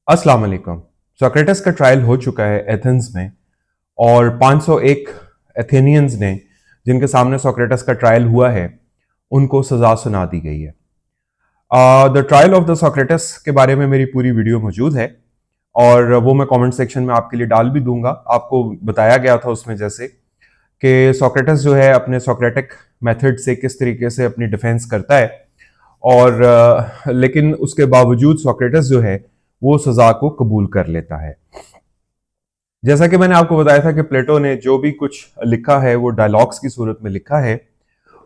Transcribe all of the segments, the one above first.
अस्सलाम वालेकुम। सोक्रेटिस का ट्रायल हो चुका है एथेंस में और 501 एथेनियंस ने जिनके सामने सोक्रेटिस का ट्रायल हुआ है उनको सजा सुना दी गई है। The trial of the Socrates के बारे में मेरी पूरी वीडियो मौजूद है और वो मैं कमेंट सेक्शन में आपके लिए डाल भी दूंगा। आपको बताया गया था उसमें जैसे कि सोक्रेटिस जो है अपने सोक्रेटिक मेथड से किस तरीके से अपनी डिफेंस करता है और लेकिन उसके बावजूद सोक्रेटिस जो है वो सजा को कबूल कर लेता है। जैसा कि मैंने आपको बताया था कि प्लेटो ने जो भी कुछ लिखा है वो डायलॉग्स की सूरत में लिखा है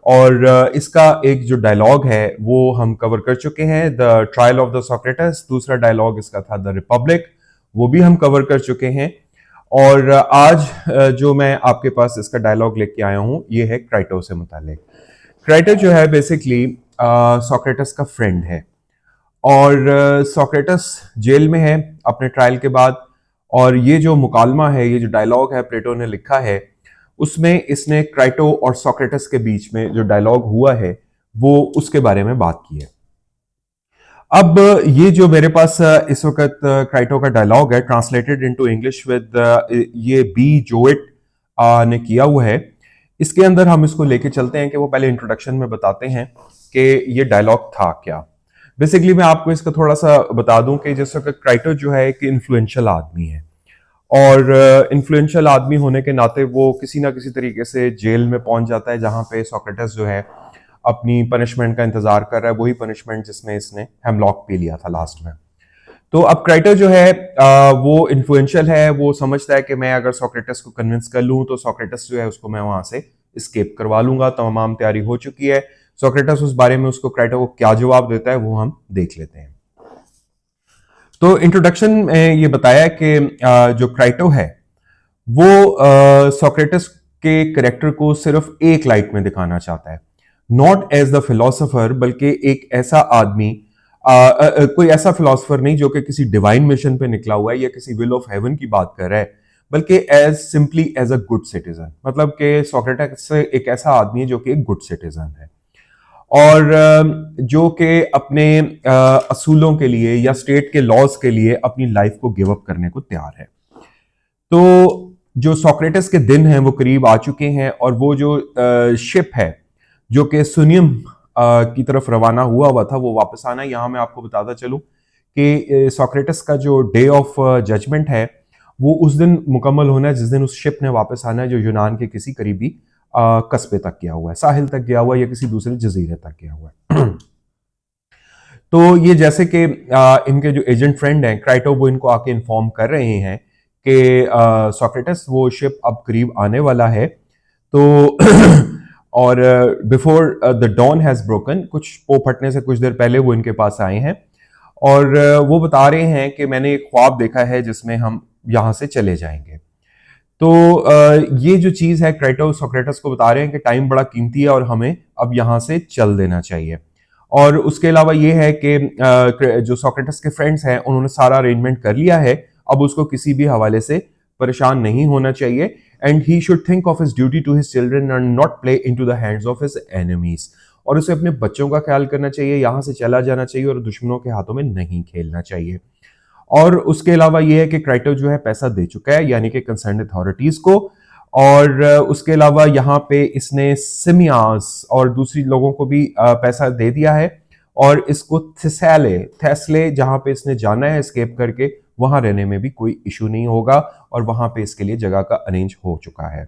और इसका एक जो डायलॉग है वो हम कवर कर चुके हैं, the trial of the Socrates. दूसरा डायलॉग इसका था द रिपब्लिक, वो भी हम कवर कर चुके हैं। और आज जो मैं आपके पास इसका डायलॉग लेके आया हूं ये है क्राइटो से मुतालिक। क्राइटो जो है बेसिकली सोक्रेटिस का फ्रेंड है और सोक्रेटस जेल में है अपने ट्रायल के बाद। और ये जो मुकालमा है, ये जो डायलॉग है प्लेटो ने लिखा है, उसमें इसने क्राइटो और सोक्रेटस के बीच में जो डायलॉग हुआ है वो उसके बारे में बात की है। अब ये जो मेरे पास इस वक्त क्राइटो का डायलॉग है ट्रांसलेटेड इनटू इंग्लिश विद ये बी जोइट ने किया हुआ है। इसके अंदर हम इसको लेके चलते हैं कि वो पहले इंट्रोडक्शन में बताते हैं कि ये डायलॉग था क्या। बेसिकली मैं आपको इसका थोड़ा सा बता दूं कि जैसे कि क्राइटो जो है एक इन्फ्लुएंशियल आदमी है और इन्फ्लुएंशियल आदमी होने के नाते वो किसी ना किसी तरीके से जेल में पहुंच जाता है जहां पे सोक्रेटिस जो है अपनी पनिशमेंट का इंतजार कर रहा है, वही पनिशमेंट जिसमें इसने हेमलॉक पी लिया था लास्ट में। तो अब क्राइटो जो है वो इन्फ्लुएंशियल है, वो समझता है कि मैं अगर सोक्रेटिस को कन्विंस कर लूं तो सोक्रेटिस जो है उसको मैं वहां से स्केप करवा लूंगा। तमाम तैयारी हो चुकी है। सोक्रेटिस उस बारे में उसको क्राइटो को क्या जवाब देता है वो हम देख लेते हैं। तो इंट्रोडक्शन में ये बताया कि जो क्राइटो है वो सोक्रेटिस के करेक्टर को सिर्फ एक लाइट में दिखाना चाहता है, नॉट एज द फिलोसोफर, बल्कि एक ऐसा आदमी, कोई ऐसा फिलोसोफर नहीं जो कि किसी डिवाइन मिशन पे निकला हुआ है या किसी विल ऑफ हेवन की बात कर रहा है, बल्कि as simply as a good citizen. मतलब कि सोक्रेटिस एक ऐसा आदमी है जो कि एक गुड सिटीजन है और जो कि अपने असूलों के लिए या स्टेट के लॉज के लिए अपनी लाइफ को गिव अप करने को तैयार है। तो जो सोक्रेटिस के दिन हैं वो करीब आ चुके हैं और वो जो शिप है जो कि सुनियम की तरफ रवाना हुआ था वो वापस आना है। यहाँ मैं आपको बताता चलूं कि सोक्रेटिस का जो डे ऑफ जजमेंट है वो उस दिन मुकम्मल होना है जिस दिन उस शिप ने वापस आना है, जो यूनान के किसी करीबी कस्बे तक गया हुआ है, साहिल तक गया हुआ है या किसी दूसरे जजीरे तक गया हुआ है। तो ये जैसे कि इनके जो एजेंट फ्रेंड हैं क्राइटो, वो इनको आके इन्फॉर्म कर रहे हैं कि सोक्रेटिस वो शिप अब करीब आने वाला है। तो और before the dawn has broken, कुछ पो फटने से कुछ देर पहले वो इनके पास आए हैं और वो बता रहे हैं कि मैंने एक ख्वाब देखा है जिसमें हम यहां से चले जाएंगे। तो ये जो चीज है क्राइटो सोक्रेटिस को बता रहे हैं कि टाइम बड़ा कीमती है और हमें अब यहां से चल देना चाहिए। और उसके अलावा ये है कि जो सोक्रेटिस के फ्रेंड्स हैं उन्होंने सारा अरेंजमेंट कर लिया है, अब उसको किसी भी हवाले से परेशान नहीं होना चाहिए। And he should think of his duty to his children and not play into the hands of his enemies. और उसे अपने बच्चों का ख्याल करना चाहिए, यहां से चला जाना चाहिए और दुश्मनों के हाथों में नहीं खेलना चाहिए। और उसके अलावा यह है कि क्राइटो जो है पैसा दे चुका है यानी कि कंसर्न अथॉरिटीज को। और उसके अलावा यहाँ पे इसने सिमियास और दूसरी लोगों को भी पैसा दे दिया है और इसको थेसले जहां पे इसने जाना है एस्केप करके, वहां रहने में भी कोई इशू नहीं होगा और वहां पे इसके लिए जगह का अरेंज हो चुका है।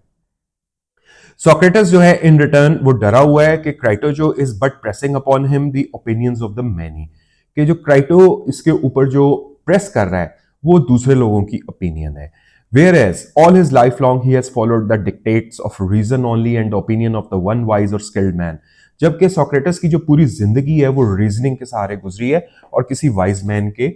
सोक्रेटिस जो है इन रिटर्न वो डरा हुआ है कि क्राइटो जो is but pressing upon him the opinions of the many, कि जो क्राइटो इसके ऊपर जो प्रेस कर रहा है वो दूसरे लोगों की ओपिनियन है। Whereas all his life long he has followed the dictates of reason only and the opinion of the one wise or skilled man। जबकि सोक्रेटिस की जो पूरी जिंदगी है वो रीजनिंग के सहारे गुजरी है और किसी वाइज मैन के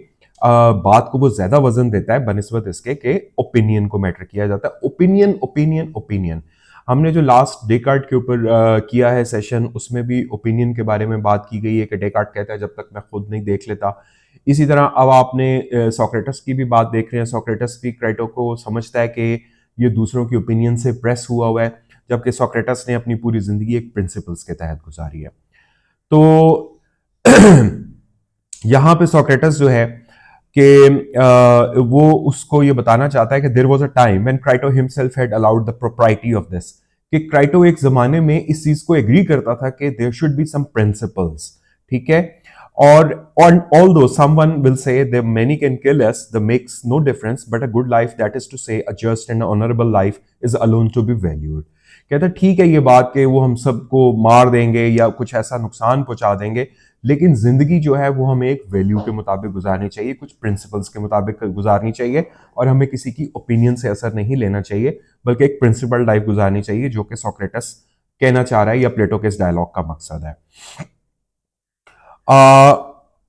बात को वो ज्यादा वजन देता है बनिस्बत इसके के ओपिनियन को मैटर किया जाता है। Opinion opinion opinion. हमने जो लास्ट डेकार्ट के ऊपर किया है सेशन, उसमें भी ओपिनियन के बारे में बात की गई है कि डेकार्ट कहता है जब तक मैं खुद नहीं देख लेता। इसी तरह अब आपने सोक्रेटिस की भी बात देख रहे हैं। सोक्रेटिस भी क्राइटो को समझता है कि ये दूसरों की ओपिनियन से प्रेस हुआ है, जबकि सोक्रेटिस ने अपनी पूरी जिंदगी एक प्रिंसिपल्स के तहत गुजारी है। तो यहां पे सोक्रेटिस जो है कि वो उसको ये बताना चाहता है कि there was a time when Crito himself had allowed the propriety of this, कि क्राइटो एक जमाने में इस चीज को एग्री करता था कि there should be some principles, ठीक है। और although someone will say that many can kill us, that makes no difference, but a good life, that is to say a just and honorable life, is alone to be valued. कहता है ठीक है ये बात कि वो हम सबको मार देंगे या कुछ ऐसा नुकसान पहुंचा देंगे, लेकिन जिंदगी जो है वो हमें एक वैल्यू के मुताबिक गुजारनी चाहिए, कुछ प्रिंसिपल्स के मुताबिक गुजारनी चाहिए, और हमें किसी की ओपिनियन से असर नहीं लेना चाहिए, बल्कि एक प्रिंसिपल लाइफ गुजारनी चाहिए, जो कि सोक्रेटस कहना चाह रहा है या प्लेटो के इस डायलॉग का मकसद है।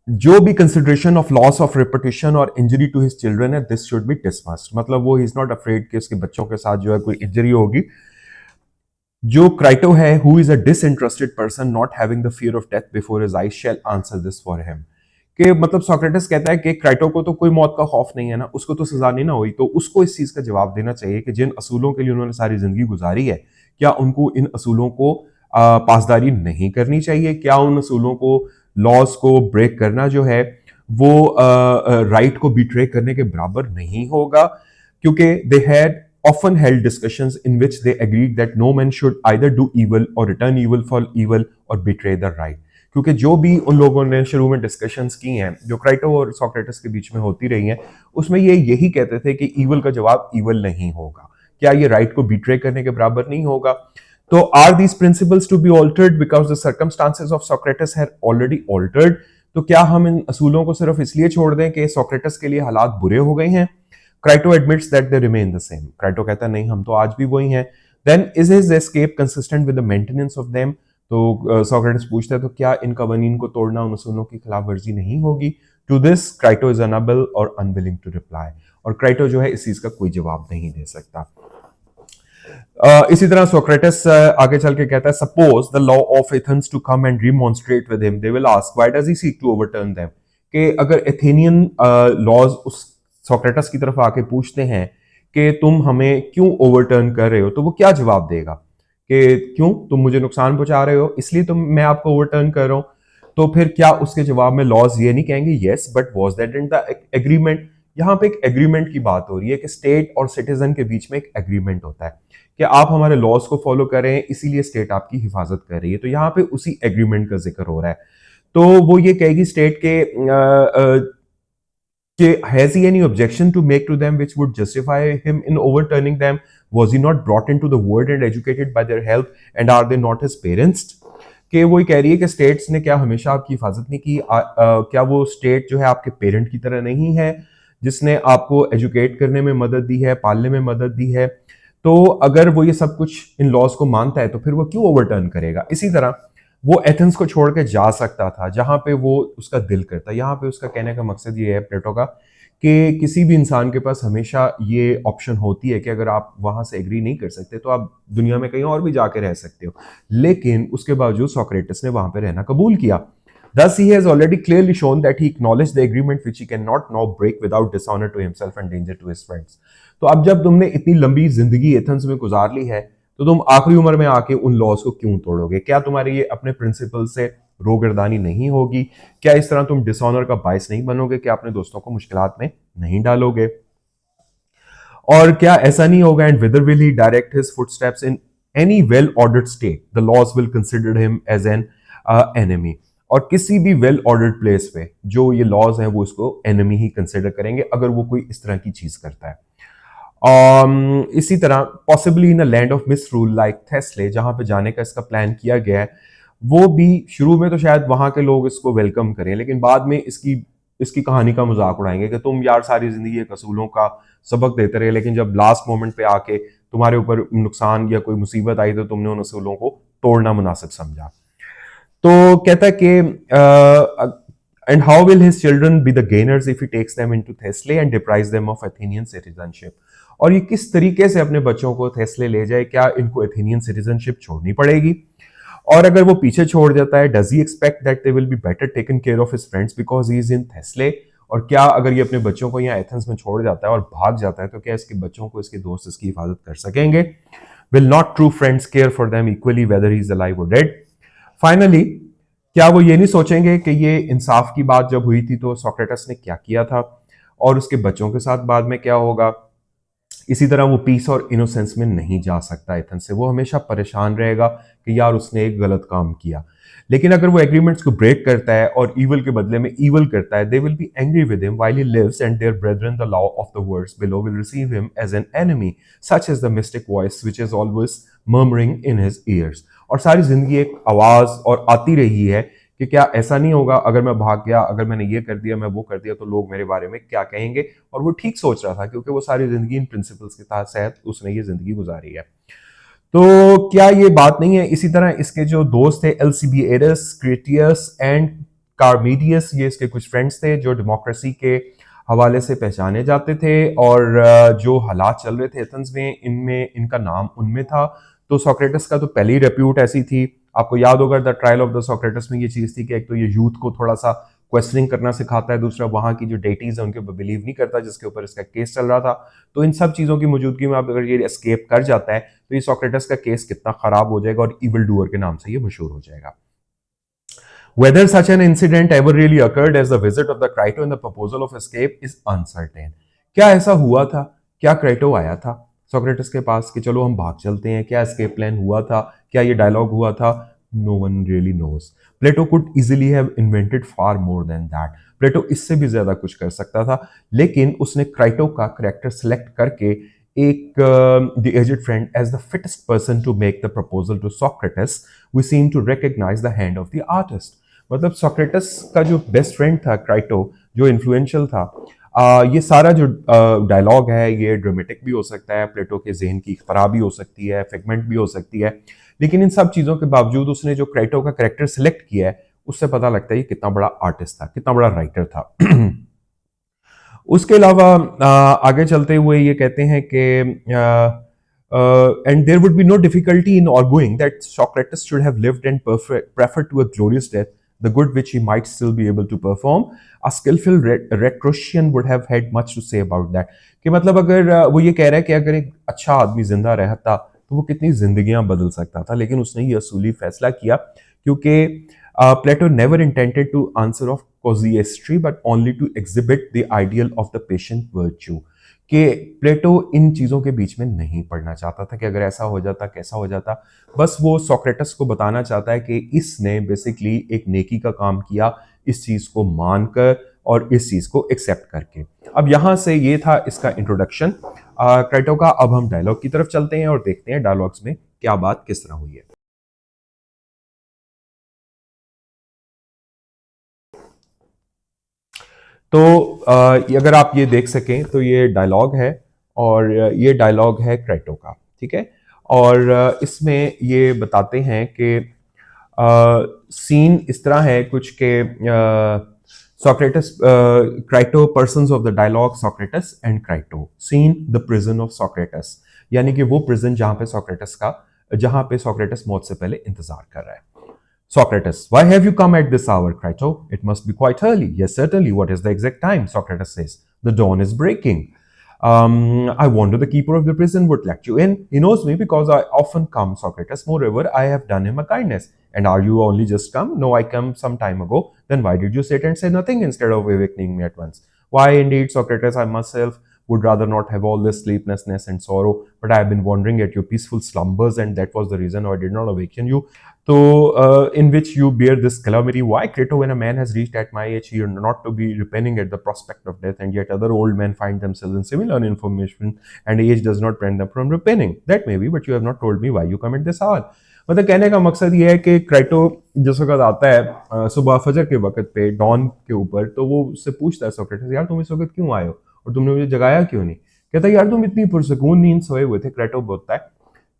जो भी consideration of loss of reputation और इंजरी टू हिज चिल्ड्रन है, दिस शुड बी डिसमस्ड, मतलब वो ही इज नॉट अफ्रेड कि उसके बच्चों के साथ जो है कोई इंजरी होगी। जो क्राइटो है, who is a disinterested person not having the fear of death before his eyes shall answer this for him, कि मतलब सोक्रेटिस कहता है कि क्राइटो को तो कोई मौत का खौफ नहीं है ना, उसको तो सजा नहीं ना हुई, तो उसको इस चीज का जवाब देना चाहिए कि जिन असूलों के लिए उन्होंने सारी जिंदगी गुजारी है, क्या उनको इन असूलों को पासदारी नहीं करनी चाहिए? क्या उन असूलों को, लॉज को ब्रेक करना जो है वो राइट को बिट्रे करने के बराबर नहीं होगा? क्योंकि they had often held discussions in which they agreed that no man should either do evil or return evil for evil or betray the right. क्योंकि जो भी उन लोगों ने शुरू में डिस्कशंस की हैं, जो क्राइटो और सोक्रेटिस के बीच में होती रही हैं, उसमें ये यही कहते थे कि ईवल का जवाब ईवल नहीं होगा। क्या ये राइट को बिट्रे करने के बराबर नहीं होगा? तो are these principles to be altered because the circumstances of Socrates had already altered? तो क्या हम इन असूलों को सिर्फ इसलिए छोड़ दें कि सोक्रेटिस के लिए हालात बुरे हो गए हैं? Crito admits that they remain the same. Crito कहता है नहीं, हम तो आज भी वही हैं। Then is his escape consistent with the maintenance of them? तो सोक्रेटिस पूछता है तो क्या इन कवानीन को तोड़ना उन असूलों की खिलाफ वर्जी नहीं होगी? टू दिस क्राइटो इज अनएबल और अनविलिंग टू रिप्लाई, और क्राइटो जो है इस चीज का कोई जवाब नहीं दे सकता। इसी तरह सोक्रेटिस आगे चल के कहता है, suppose the law of Athens to come and remonstrate with him, they will ask why does he seek to overturn them? कि अगर एथेनियन लॉज उस सोक्रेटिस की तरफ आके पूछते हैं कि तुम हमें क्यों ओवरटर्न कर रहे हो, तो वो क्या जवाब देगा कि क्यों तुम मुझे नुकसान पहुंचा रहे हो इसलिए तुम मैं आपको ओवरटर्न कर रहा हूं? तो फिर क्या उसके जवाब में लॉज ये नहीं कहेंगे yes but was that in the agreement? यहां पे एक एग्रीमेंट की बात हो रही है कि स्टेट और सिटीजन के बीच में एक एग्रीमेंट होता है कि आप हमारे लॉज को फॉलो करें, इसीलिए स्टेट आपकी हिफाजत कर रही है। तो यहाँ पे उसी एग्रीमेंट का जिक्र हो रहा है। तो वो ये कहेगी स्टेट के has he any objection to make to them which would justify him in overturning them? Was he not brought into the world and educated by their help, and are they not his parents? कि वो कह रही है कि states ने क्या हमेशा आपकी हिफाजत नहीं की? क्या वो स्टेट जो है आपके पेरेंट की तरह नहीं है, जिसने आपको एजुकेट करने में मदद दी है, पालने में मदद दी है? तो अगर वो ये सब कुछ इन लॉज को मानता है तो फिर वो क्यों ओवरटर्न करेगा? इसी तरह वो एथेंस को छोड़ के जा सकता था जहां पे वो उसका दिल करता। यहाँ पे उसका कहने का मकसद ये है प्लेटो का कि किसी भी इंसान के पास हमेशा ये ऑप्शन होती है कि अगर आप वहां से एग्री नहीं कर सकते तो आप दुनिया में कहीं और भी जाके रह सकते हो, लेकिन उसके बावजूद सोक्रेटिस ने वहां पे रहना कबूल किया। Thus, he has already clearly shown that he acknowledged the agreement which he cannot now break without dishonor to himself and danger to his friends. तो अब जब तुमने इतनी लंबी जिंदगी एथेंस में गुजार ली है, तो तुम आखिरी उम्र में आके उन लॉज को क्यों तोड़ोगे? क्या तुम्हारे ये अपने प्रिंसिपल से रोगर्दानी नहीं होगी? क्या इस तरह तुम डिसऑनर का बायस नहीं बनोगे? क्या अपने दोस्तों को मुश्किलात में नहीं डालोगे? और क्या ऐसा नहीं होगा, and whether will he direct his footsteps in any well ordered state, the laws will consider him as an enemy? और किसी भी वेल ऑर्डर्ड प्लेस पे जो ये लॉज हैं वो इसको एनिमी ही कंसिडर करेंगे अगर वो कोई इस तरह की चीज करता है। इसी तरह possibly in a land of misrule like Thessaly, जहां पे जाने का इसका प्लान किया गया है, वो भी शुरू में तो शायद वहां के लोग इसको वेलकम करें, लेकिन बाद में इसकी इसकी कहानी का मजाक उड़ाएंगे कि तुम यार सारी जिंदगी एक असूलों का सबक देते रहे, लेकिन जब लास्ट मोमेंट पे आके तुम्हारे ऊपर नुकसान या कोई मुसीबत आई तो तुमने उन असूलों को तोड़ना मुनासिब समझा। तो कहता है कि and how will his children be the gainers if he takes them into Thessaly and deprives them of Athenian citizenship? और ये किस तरीके से अपने बच्चों को थेस्ले ले जाए? क्या इनको एथेनियन सिटीजनशिप छोड़नी पड़ेगी? और अगर वो पीछे छोड़ जाता है, does he expect that they will be better taken care of his friends because he is in Thessaly? और क्या अगर ये अपने बच्चों को यहाँ एथेंस में छोड़ जाता है और भाग जाता है तो क्या इसके बच्चों को इसके दोस्त इसकी हिफाजत कर सकेंगे? Will not true friends care for them equally weather he is alive और डेड? फाइनली, क्या वो ये नहीं सोचेंगे कि ये इंसाफ की बात जब हुई थी तो सोक्रेटस ने क्या किया था? और उसके बच्चों के साथ बाद में क्या होगा। इसी तरह वो पीस और इनोसेंस में नहीं जा सकता एथन से, वो हमेशा परेशान रहेगा कि यार उसने एक गलत काम किया। लेकिन अगर वो एग्रीमेंट्स को ब्रेक करता है और ईवल के बदले में ईवल करता है, they will be angry with him while he lives and their brethren the law of the words below will receive him as an enemy such as the mystic voice which is always murmuring in his ears. और सारी जिंदगी एक आवाज और आती रही है कि क्या ऐसा नहीं होगा अगर मैं भाग गया, अगर मैंने ये कर दिया, मैं वो कर दिया, तो लोग मेरे बारे में क्या कहेंगे। और वो ठीक सोच रहा था क्योंकि वो सारी जिंदगी इन प्रिंसिपल्स के तहत उसने ये जिंदगी गुजारी है। तो क्या ये बात नहीं है। इसी तरह इसके जो दोस्त थे एल्सिबिएडस, क्रेटियस एंड कार्मीडियस, ये इसके कुछ फ्रेंड्स थे जो डेमोक्रेसी के हवाले से पहचाने जाते थे, और जो हालात चल रहे थे एथेंस में इनमें इनका नाम उनमें था। तो सोक्रेटिस का तो पहली रेप्यूट ऐसी थी। आपको याद होगा the trial of the Socrates में ये चीज थी कि एक तो ये यूथ को थोड़ा सा क्वेश्चनिंग करना सिखाता है, दूसरा वहां की जो डेटीज है उनके ऊपर बिलीव नहीं करता जिसके ऊपर इसका केस चल रहा था। तो इन सब चीजों की मौजूदगी में आप अगर ये एस्केप कर जाता है तो ये सोक्रेटिस का केस कितना खराब हो जाएगा और इविल डूअर के नाम से ये मशहूर हो जाएगा। Whether such an incident ever really occurred as the visit of the Crito and the proposal of escape is uncertain. क्या ऐसा हुआ था? क्या क्राइटो आया था सोक्रेटिस के पास कि चलो हम भाग चलते हैं? क्या एस्केप प्लान हुआ था? क्या ये डायलॉग हुआ था? No one really knows. Plato could easily have invented far more than that. प्लेटो इससे भी ज्यादा कुछ कर सकता था, लेकिन उसने क्राइटो का करेक्टर सेलेक्ट करके एक the aged friend as the fittest person to make the proposal to Socrates, we seem to recognize the hand of the artist. मतलब सोक्रेटस का जो बेस्ट फ्रेंड था क्राइटो, जो इन्फ्लुएंशियल था, ये सारा जो डायलॉग है ये ड्रामेटिक भी हो सकता है, प्लेटो के जहन की इख्तरा भी हो सकती है, फिगमेंट भी हो सकती है, लेकिन इन सब चीज़ों के बावजूद उसने जो क्राइटो का करेक्टर सेलेक्ट किया है उससे पता लगता है ये कितना बड़ा आर्टिस्ट था, कितना बड़ा राइटर था। उसके अलावा आगे चलते हुए ये कहते हैं कि and there would be no difficulty in arguing that Socrates should have lived and preferred to a glorious death the good which he might still be able to perform. A skillful rhetorician would have had much to say about that. कि मतलब अगर वो ये कह रहा है कि अगर एक अच्छा आदमी जिंदा रहता तो वो कितनी जिंदगियां बदल सकता था, लेकिन उसने ये असूली फैसला किया क्योंकि Plato never intended to answer of casuistry but only to exhibit the ideal of the patient virtue. कि प्लेटो इन चीजों के बीच में नहीं पढ़ना चाहता था कि अगर ऐसा हो जाता कैसा हो जाता, बस वो सोक्रेटस को बताना चाहता है कि इसने बेसिकली एक नेकी का काम किया इस चीज को मानकर और इस चीज को एक्सेप्ट करके। अब यहां से ये था इसका इंट्रोडक्शन क्राइटो का। अब हम डायलॉग की तरफ चलते हैं और देखते हैं डायलॉग्स में क्या बात किस तरह हुई है। तो अगर आप ये देख सकें तो ये डायलॉग है और ये डायलॉग है क्राइटो का, ठीक है। और इसमें ये बताते हैं कि सीन इस तरह है कुछ के Socrates Crito persons of the dialogue Socrates and Crito scene the prison of Socrates, यानी कि वो प्रिजन जहां पे सोक्रेटस मौत से पहले इंतजार कर रहा है। Socrates, why have you come at this hour, Crito? It must be quite early. Yes, certainly. What is the exact time? Socrates says. The dawn is breaking. I wonder the keeper of the prison would let you in. He knows me because I often come, Socrates. Moreover, I have done him a kindness. And are you only just come? No, I came some time ago. Then why did you sit and say nothing instead of awakening me at once? Why, indeed, Socrates, I myself would rather not have all this sleeplessness and sorrow, but I have been wandering at your peaceful slumbers, and that was the reason why I did not awaken you. So, in which you bear this calamity. Why, Crito, when a man has reached at my age, he ought not to be repining at the prospect of death, and yet other old men find themselves in similar information, and age does not prevent them from repining. That may be, but you have not told me why you come at this hour. मतलब कहने का मकसद ये है कि क्राइटो जिस वक्त आता है सुबह फजर के वक्त पे डॉन के ऊपर, तो वो उससे पूछता है सोक्रेटिस, यार तुम इस वक्त क्यों आए हो और तुमने मुझे जगाया क्यों नहीं? कहता है यार तुम इतनी पुरसकून नींद सोए हुए थे। क्राइटो बोलता है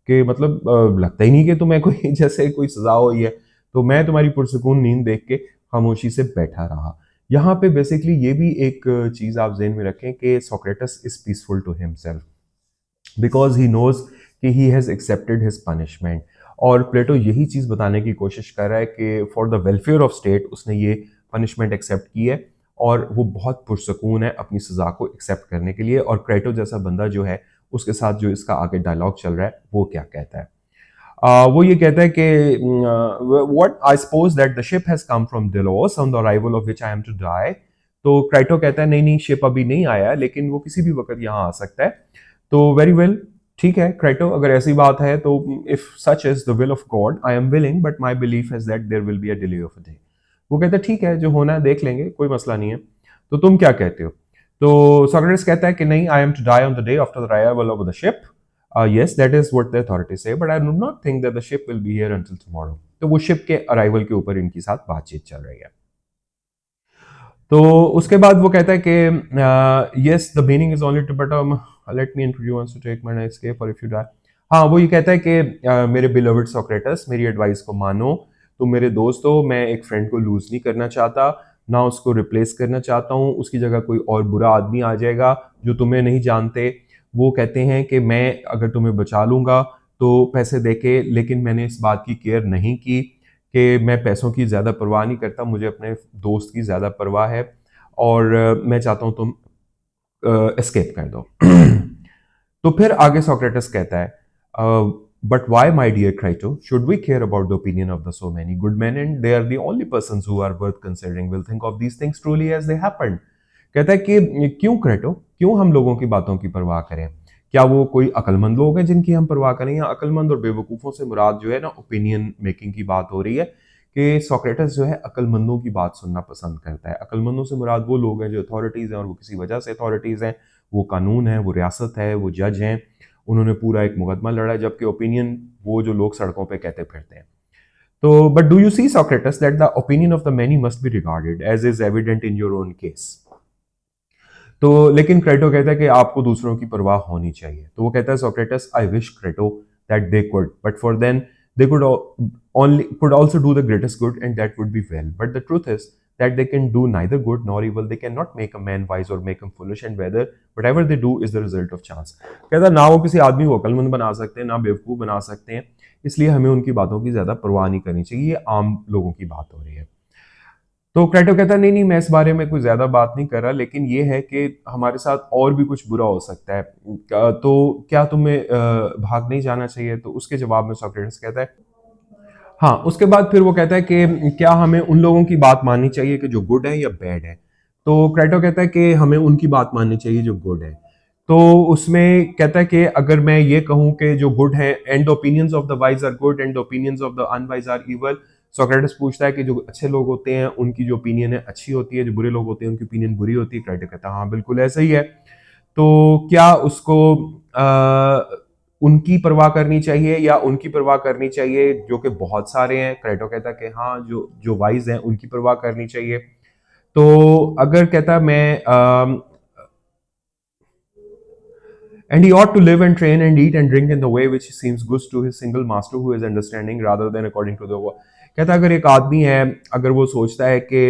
कि मतलब लगता ही नहीं कि तुम्हें कोई जैसे कोई सजा हुई है, तो मैं तुम्हारी पुरसकून नींद देख के खामोशी से बैठा रहा। यहाँ पे बेसिकली ये भी एक चीज आप ज़हन में रखें कि Socrates is peaceful to himself because he knows कि he has accepted his punishment. और प्लेटो यही चीज बताने की कोशिश कर रहा है कि for the welfare of state उसने ये पनिशमेंट एक्सेप्ट की है और वो बहुत पुरसकून है अपनी सजा को एक्सेप्ट करने के लिए। और क्राइटो जैसा बंदा जो है उसके साथ जो इसका आगे डायलॉग चल रहा है वो क्या कहता है। वो ये कहता है कि what I suppose that the ship has come from Delos on the arrival of which I am to die तो क्राइटो कहता है नहीं नहीं, शिप अभी नहीं आया लेकिन वो किसी भी वक्त यहाँ आ सकता है। तो वेरी वेल, ठीक है क्राइटो, अगर ऐसी बात है तो if such is the will of God I am willing, but my belief is that there will be a delay of a day. वो कहता है ठीक है, जो होना है देख लेंगे, कोई मसला नहीं है, तो तुम क्या कहते हो? तो सोक्रेटिस कहता है कि नहीं, I am to die on the day after the arrival of the ship. Yes, that is what the authorities say, but I do not think that the ship will be here until tomorrow. तो वो ship के arrival के ऊपर इनकी साथ बातचीत चल रही है। तो उसके बाद वो कहता है कि yes the meaning is only to but let me introduce to take my escape और इफ यू डाई। हाँ, वो ये कहता है कि मेरे बिलोवेड सोक्रेटस, मेरी एडवाइस को मानो, तुम मेरे दोस्त हो, मैं एक फ्रेंड को लूज नहीं करना चाहता, ना उसको रिप्लेस करना चाहता हूँ, उसकी जगह कोई और बुरा आदमी आ जाएगा जो तुम्हें नहीं जानते। वो कहते हैं कि मैं अगर तुम्हें बचा लूंगा तो पैसे देके, लेकिन मैंने इस बात की केयर नहीं की कि मैं पैसों की ज़्यादा परवाह नहीं करता, मुझे अपने दोस्त की ज़्यादा परवाह है, और मैं चाहता हूँ तुम एस्केप कर दो। तो फिर आगे सोक्रेटस कहता है but why my dear Crito should we care about the opinion of the so many good man and they are the only persons who are worth considering will think of these things truly as they happened. कहता है कि क्यों क्राइटो, क्यों हम लोगों की बातों की परवाह करें? क्या वो कोई अकलमंद लोग हैं जिनकी हम परवाह करें, या अकलमंद और बेवकूफ़ों से मुराद जो है ना ओपिनियन मेकिंग की बात हो रही है कि सोक्रेटस जो है अकलमंदों की बात सुनना पसंद करता है। अकलमंदों से मुराद वो लोग हैं जो अथॉरिटीज़ हैं और वो किसी वजह से अथॉरिटीज़ हैं, वो कानून है, वो रियासत है, वो जज हैं, उन्होंने पूरा एक मुकदमा लड़ा है, जबकि ओपिनियन वो जो लोग सड़कों पे कहते फिरते हैं। तो but do you see Socrates that the opinion of the many must be regarded as is evident in your own case. तो लेकिन क्रेटो कहता है कि आपको दूसरों की परवाह होनी चाहिए। तो वो कहता है Socrates I wish Crito that they could, but for then they could also do the greatest good, and that would be well, but the truth is that they can do neither good nor evil. They cannot make a man wise or make him foolish, and whatever they do is the result of chance. कहता ना वो किसी आदमी को अक्लमंद बना सकते हैं, ना बेवकूफ बना सकते हैं, इसलिए हमें उनकी बातों की ज्यादा परवाह नहीं करनी चाहिए। ये आम लोगों की बात हो रही है। तो क्रेटो कहता है नहीं नहीं, मैं इस बारे में कोई ज्यादा बात नहीं कर रहा, लेकिन ये है कि हमारे साथ और भी कुछ बुरा हो सकता है, तो क्या तुम्हें भाग नहीं जाना चाहिए? तो उसके जवाब में सोक्रेटिस कहता है हाँ, उसके बाद फिर वो कहता है कि क्या हमें उन लोगों की बात माननी चाहिए कि जो गुड है या बैड है? तो क्रेटो कहता है कि हमें उनकी बात माननी चाहिए जो गुड है। तो उसमें कहता है कि अगर मैं ये कहूं कि जो गुड है, and opinions of the wise are good and opinions of the unwise are evil. Socrates पूछता है कि जो अच्छे लोग होते हैं उनकी जो ओपिनियन है अच्छी होती है, जो बुरे लोग होते हैं उनकी ओपिनियन बुरी होती है। क्रेटो कहता है हाँ बिल्कुल ऐसा ही है। तो क्या उसको उनकी परवाह करनी चाहिए या उनकी परवाह करनी चाहिए जो कि बहुत सारे हैं? क्रेटो कहता है कि हाँ, जो जो वाइज हैं उनकी परवाह करनी चाहिए। तो अगर कहता है मैं and he ought to live and train and eat and drink in the way which seems good to his single master who is understanding rather than according to the world. कहता है अगर एक आदमी है, अगर वो सोचता है कि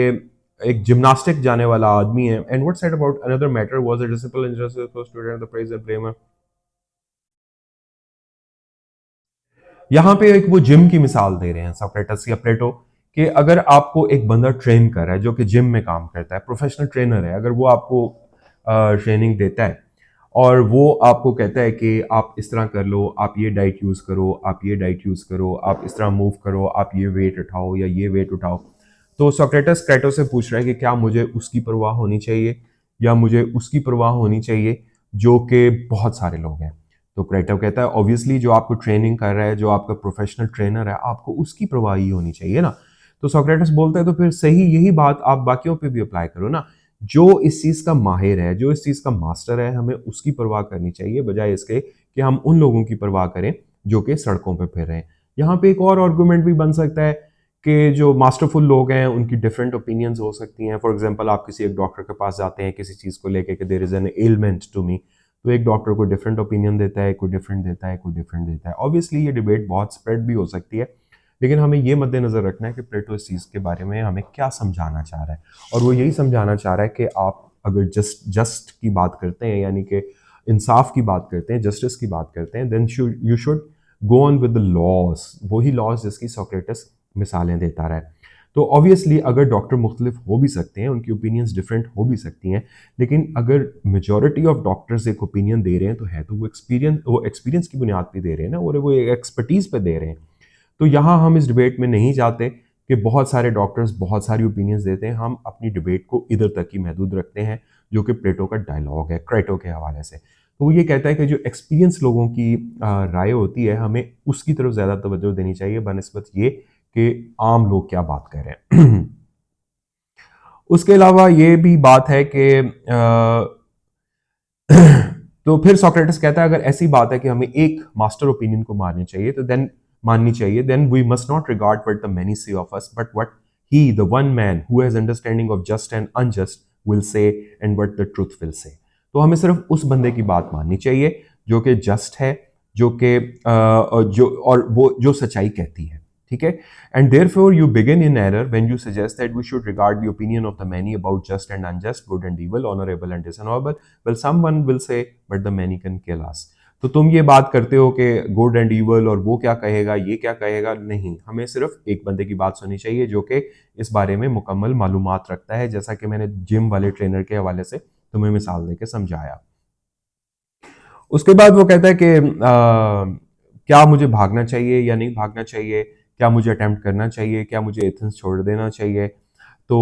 एक जिम्नास्टिक जाने वाला आदमी है, and what said about another matter was a disciple and just student the praise and blame. यहाँ पे एक वो जिम की मिसाल दे रहे हैं सोक्रेटस या प्लेटो कि अगर आपको एक बंदा ट्रेन कर रहा है जो कि जिम में काम करता है, प्रोफेशनल ट्रेनर है, अगर वो आपको ट्रेनिंग देता है और वो आपको कहता है कि आप इस तरह कर लो, आप ये डाइट यूज़ करो, आप ये डाइट यूज़ करो, आप इस तरह मूव करो, आप ये वेट उठाओ या ये वेट उठाओ, तो सोक्रेटस क्रेटो से पूछ रहा है कि क्या मुझे उसकी परवाह होनी चाहिए या मुझे उसकी परवाह होनी चाहिए जो कि बहुत सारे लोग हैं? तो क्रेटो कहता है ऑब्वियसली जो आपको ट्रेनिंग कर रहा है, जो आपका प्रोफेशनल ट्रेनर है, आपको उसकी परवाह ही होनी चाहिए ना। तो सोक्रेटस बोलता है तो फिर सही यही बात आप बाकियों पे भी अप्लाई करो ना। जो इस चीज़ का माहिर है, जो इस चीज़ का मास्टर है, हमें उसकी परवाह करनी चाहिए बजाय इसके कि हम उन लोगों की परवाह करें जो कि सड़कों पर फिर रहे हैं। यहाँ पे एक और आर्गूमेंट भी बन सकता है कि जो मास्टरफुल लोग हैं उनकी डिफरेंट ओपिनियंस हो सकती हैं। फॉर एग्जांपल आप किसी एक डॉक्टर के पास जाते हैं किसी चीज़ को लेके कि there is an element to me, तो एक डॉक्टर को डिफरेंट ओपिनियन देता है, कोई डिफरेंट देता है, कोई डिफरेंट देता है। ऑब्वियसली ये डिबेट बहुत स्प्रेड भी हो सकती है, लेकिन हमें ये मद्देनजर रखना है कि प्लेटो इस चीज़ के बारे में हमें क्या समझाना चाह रहा है, और वो यही समझाना चाह रहा है कि आप अगर जस्ट की बात करते हैं, यानी कि इंसाफ की बात करते हैं, जस्टिस की बात करते हैं, then you should go on with the laws, वही लॉज जिसकी सोक्रेटस मिसालें देता रहा है। तो ऑब्वियसली अगर डॉक्टर मुख्तलिफ हो भी सकते हैं, उनकी ओपिनियंस डिफरेंट हो भी सकती हैं, लेकिन अगर मेजॉरिटी ऑफ डॉक्टर्स एक ओपिनियन दे रहे हैं तो है तो वो एक्सपीरियंस की बुनियाद पे दे रहे हैं ना, और वो एक्सपर्टीज़ पे दे रहे हैं। तो यहाँ हम इस डिबेट में नहीं जाते कि बहुत सारे डॉक्टर्स बहुत सारी ओपिनियंस देते हैं, हम अपनी डिबेट को इधर तक ही महदूद रखते हैं, जो कि प्लेटो का डायलॉग है क्रेटो के हवाले से। तो वो ये कहता है कि जो एक्सपीरियंस लोगों की राय होती है, हमें उसकी तरफ ज़्यादा तवज्जो देनी चाहिए बनस्बत ये कि आम लोग क्या बात कर रहे हैं। उसके अलावा ये भी बात है कि तो फिर सोक्रेटिस कहता है अगर ऐसी बात है कि हमें एक मास्टर ओपिनियन को माननी चाहिए, then we must not regard what the many say of us, but what he the one man who has understanding of just and unjust will say and what the truth will say. तो हमें सिर्फ उस बंदे की बात माननी चाहिए जो कि जस्ट है, जो कि जो और वो जो सच्चाई कहती है, ठीक है। And therefore, you begin in error when you suggest that we should regard the opinion of the many about just and unjust, good and evil, honorable and dishonorable. Well, someone will say, but the many can kill us. तो तुम ये बात करते हो कि good and evil और वो क्या कहेगा, ये क्या कहेगा, नहीं, हमें सिर्फ एक बंदे की बात सुननी चाहिए जो कि इस बारे में मुकम्मल मालूमात रखता है, जैसा कि मैंने जिम वाले ट्रेनर के हवाले से तुम्हें मिसाल देके समझाया। उसके बाद वो कहता है कि क्या मुझे भागना चाहिए या नहीं भागना चाहिए, क्या मुझे अटेम्प्ट करना चाहिए, क्या मुझे एथेंस छोड़ देना चाहिए। तो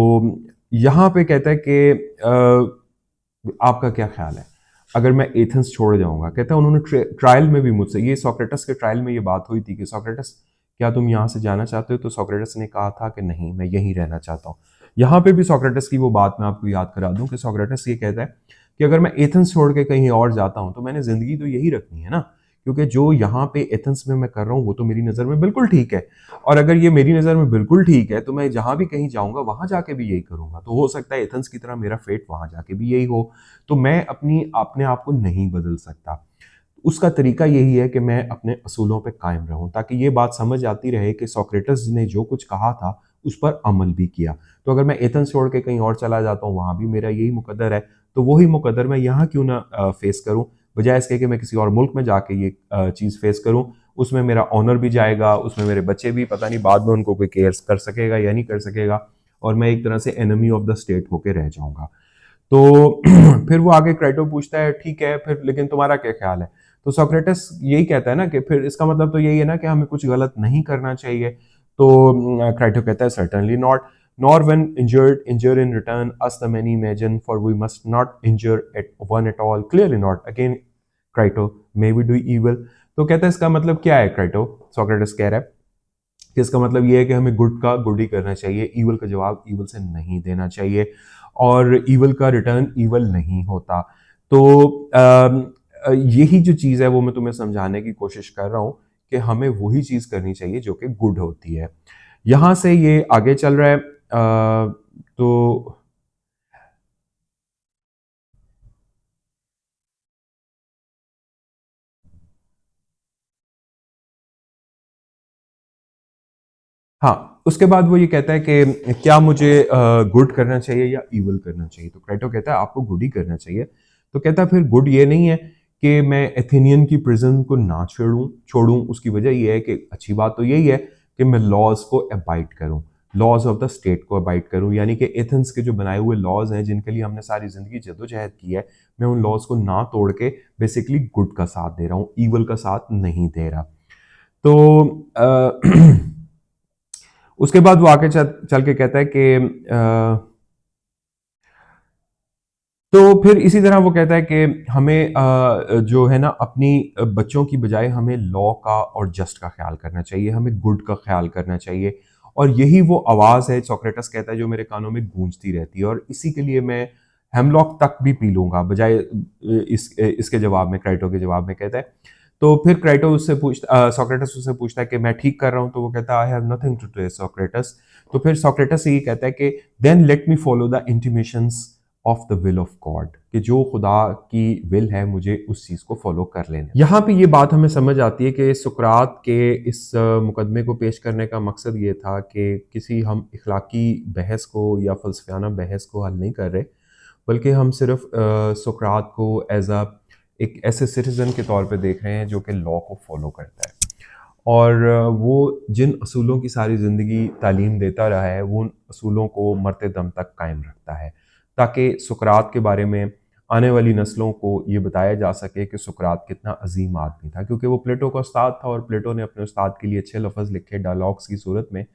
यहाँ पे कहता है कि आपका क्या ख्याल है अगर मैं एथेंस छोड़ जाऊंगा। कहता है उन्होंने ट्रायल में भी मुझसे, ये सोक्रेटस के ट्रायल में ये बात हुई थी कि सोक्रेटस क्या तुम यहाँ से जाना चाहते हो, तो सोक्रेटस ने कहा था कि नहीं, मैं यहीं रहना चाहता हूँ। यहाँ पे भी सोक्रेटस की वो बात मैं आपको याद करा दूं कि सोक्रेटस ये कहता है कि अगर मैं एथेंस छोड़ के कहीं और जाता हूं तो मैंने जिंदगी तो यही रखनी है ना, क्योंकि जो यहाँ पे एथेंस में मैं कर रहा हूँ वो तो मेरी नज़र में बिल्कुल ठीक है, और अगर ये मेरी नज़र में बिल्कुल ठीक है तो मैं जहां भी कहीं जाऊंगा वहां जाके भी यही करूंगा। तो हो सकता है एथेंस की तरह मेरा फेट वहां जाके भी यही हो, तो मैं अपने आप को नहीं बदल सकता। उसका तरीका यही है कि मैं अपने असूलों पे कायम रहूं, ताकि ये बात समझ आती रहे कि सोक्रेटस ने जो कुछ कहा था उस पर अमल भी किया। तो अगर मैं एथेंस छोड़ के कहीं और चला जाता हूँ, वहां भी मेरा यही मुकद्दर है, तो वही मुकद्दर मैं यहाँ क्यों ना फेस करूं, बजाय इसके कि मैं किसी और मुल्क में जाके ये चीज़ फेस करूं। उसमें मेरा ऑनर भी जाएगा, उसमें मेरे बच्चे भी, पता नहीं बाद में उनको कोई केयर कर सकेगा या नहीं कर सकेगा, और मैं एक तरह से एनिमी ऑफ द स्टेट होके रह जाऊंगा। तो फिर वो आगे क्रेटो पूछता है ठीक है फिर, लेकिन तुम्हारा क्या ख्याल है। तो सोक्रेटस यही कहता है ना कि फिर इसका मतलब तो यही है ना कि हमें कुछ गलत नहीं करना चाहिए। तो क्रेटो कहता है certainly not, nor when injure in return us the many imagine, for we must not injure at one at all, clearly not, again Crito, may we do evil। तो कहता है इसका मतलब क्या है क्राइटो, सोक्रेटिस कह रहा है कि इसका मतलब ये है कि हमें गुड का गुड ही करना चाहिए, ईवल का जवाब ईवल से नहीं देना चाहिए, और ईवल का रिटर्न ईवल नहीं होता। तो यही जो चीज़ है वो मैं तुम्हें समझाने की कोशिश कर रहा हूँ कि हमें वही चीज़ करनी चाहिए जो कि गुड होती है। यहाँ से ये आगे चल रहा है। तो हाँ, उसके बाद वो ये कहता है कि क्या मुझे गुड करना चाहिए या ईवल करना चाहिए। तो क्रेटो कहता है आपको गुड ही करना चाहिए। तो कहता है फिर गुड ये नहीं है कि मैं एथेनियन की प्रिजन को ना छोड़ूं, उसकी वजह ये है कि अच्छी बात तो यही है कि मैं लॉज को अबाइड करूं, लॉज ऑफ द स्टेट को अबाइड करूं, यानी कि एथेंस के जो बनाए हुए लॉज हैं जिनके लिए हमने सारी जिंदगी जद्दोजहद की है, मैं उन लॉज को ना तोड़ के बेसिकली गुड का साथ दे रहा हूं, ईवल का साथ नहीं दे रहा। तो उसके बाद वो आगे चल के कहता है कि तो फिर इसी तरह वो कहता है कि हमें जो है ना अपनी बच्चों की बजाय हमें लॉ का और जस्ट का ख्याल करना चाहिए, हमें गुड का ख्याल करना चाहिए, और यही वो आवाज़ है, सोक्रेटस कहता है, जो मेरे कानों में गूंजती रहती है, और इसी के लिए मैं हेमलॉक तक भी पी लूंगा, बजाय इसके जवाब में, क्राइटो के जवाब में कहता है। तो फिर क्राइटो उससे पूछता, सोक्रेटस उससे पूछता है कि मैं ठीक कर रहा हूं, तो वो कहता है I have nothing to do Socrates. तो फिर सोक्रेटस ये कहता है कि then let me follow the intimations of the will of God, कि जो खुदा की विल है मुझे उस चीज को फॉलो कर लेना। यहाँ पे ये बात हमें समझ आती है कि सुकरात के इस मुकदमे को पेश करने का मकसद ये था कि किसी हम इखलाकी बहस को या फलसफियाना बहस को हल नहीं कर रहे, बल्कि हम सिर्फ सुकरात को एज अ एक ऐसे सिटीजन के तौर पे देख रहे हैं जो कि लॉ को फॉलो करता है, और वो जिन असूलों की सारी ज़िंदगी तालीम देता रहा है वो उन असूलों को मरते दम तक कायम रखता है, ताकि सुकरात के बारे में आने वाली नस्लों को ये बताया जा सके कि सुकरात कितना अजीम आदमी था, क्योंकि वो प्लेटो का उस्ताद था और प्लेटो ने अपने उस्ताद के लिए अच्छे लफ्ज़ लिखे डायलॉग्स की सूरत में।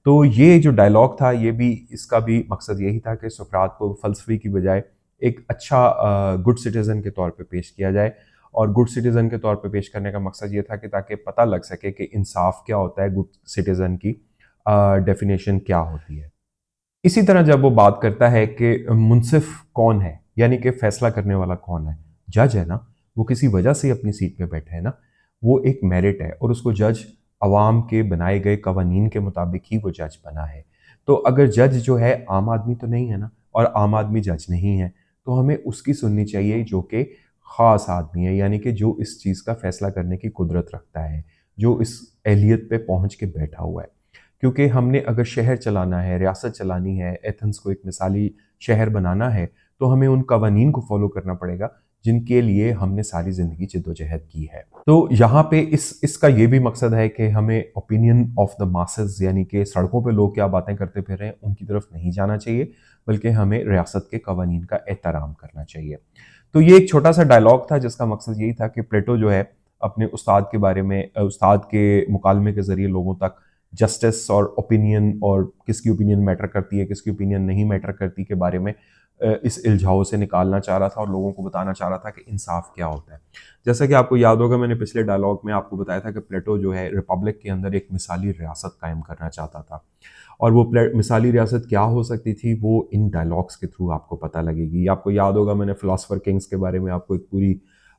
तो ये जो डायलॉग था ये भी, इसका भी मकसद यही था कि सुकरात को फ़लसफ़े की बजाय एक अच्छा गुड सिटीज़न के तौर पे पेश किया जाए। और गुड सिटीज़न के तौर पे पेश करने का मकसद ये था कि ताकि पता लग सके कि इंसाफ क्या होता है, गुड सिटीज़न की डेफिनेशन क्या होती है। इसी तरह जब वो बात करता है कि मुंसिफ कौन है, यानी कि फैसला करने वाला कौन है, जज है ना, वो किसी वजह से अपनी सीट पे बैठे हैं ना, वो एक मेरिट है और उसको जज अवाम के बनाए गए कवानीन के मुताबिक ही वो जज बना है। तो अगर जज जो है आम आदमी तो नहीं है ना, और आम आदमी जज नहीं है, तो हमें उसकी सुननी चाहिए जो कि ख़ास आदमी है, यानी कि जो इस चीज़ का फैसला करने की कुदरत रखता है, जो इस एहलियत पे पहुंच के बैठा हुआ है। क्योंकि हमने अगर शहर चलाना है, रियासत चलानी है, एथेंस को एक मिसाली शहर बनाना है, तो हमें उन कवानीन को फॉलो करना पड़ेगा जिनके लिए हमने सारी ज़िंदगी जद्दोजहद की है। तो यहाँ पे इसका ये भी मकसद है कि हमें ओपिनियन ऑफ द मासेस, यानी कि सड़कों पे लोग क्या बातें करते फिर रहे हैं, उनकी तरफ नहीं जाना चाहिए, बल्कि हमें रियासत के कवानीन का एहतराम करना चाहिए। तो ये एक छोटा सा डायलॉग था जिसका मकसद यही था कि प्लेटो जो है अपने उस्ताद के बारे में, उस्ताद के मुकालमे के ज़रिए लोगों तक जस्टिस और ओपिनियन, और किसकी ओपिनियन मैटर करती है, किसकी ओपिनियन नहीं मैटर करती के बारे में इस इल्झाओं से निकालना चाह रहा था और लोगों को बताना चाह रहा था कि इंसाफ क्या होता है। जैसा कि आपको याद होगा, मैंने पिछले डायलॉग में आपको बताया था कि प्लेटो जो है रिपब्लिक के अंदर एक मिसाली रियासत कायम करना चाहता था। और वो मिसाली रियासत क्या हो सकती थी, वो इन डायलॉग्स के थ्रू आपको पता लगेगी। आपको याद होगा, मैंने फिलोसफर किंग्स के बारे में आपको एक पूरी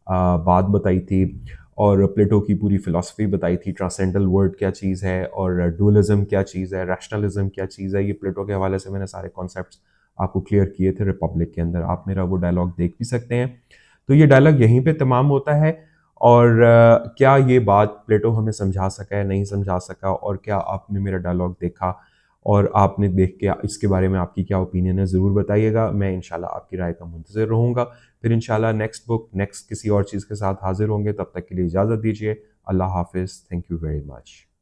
बात बताई थी, और प्लेटो की पूरी फिलॉसफी बताई थी, ट्रांसेंडल वर्ड क्या चीज़ है और डुअलिज्म क्या चीज़ है, रैशनलिज्म क्या चीज़ है। ये प्लेटो के हवाले से मैंने सारे कॉन्सेप्ट्स आपको क्लियर किए थे रिपब्लिक के अंदर। आप मेरा वो डायलॉग देख भी सकते हैं। तो ये डायलॉग यहीं पे तमाम होता है। और क्या ये बात प्लेटो हमें समझा सका है, नहीं समझा सका, और क्या आपने मेरा डायलॉग देखा और आपने देख के इसके बारे में आपकी क्या ओपिनियन है, ज़रूर बताइएगा। मैं इंशाल्लाह आपकी राय का मुंतज़िर रहूँगा। फिर इंशाल्लाह नेक्स्ट बुक, नेक्स्ट किसी और चीज़ के साथ हाज़िर होंगे। तब तक के लिए इजाज़त दीजिए। अल्लाह हाफ़िज़। Thank you very much.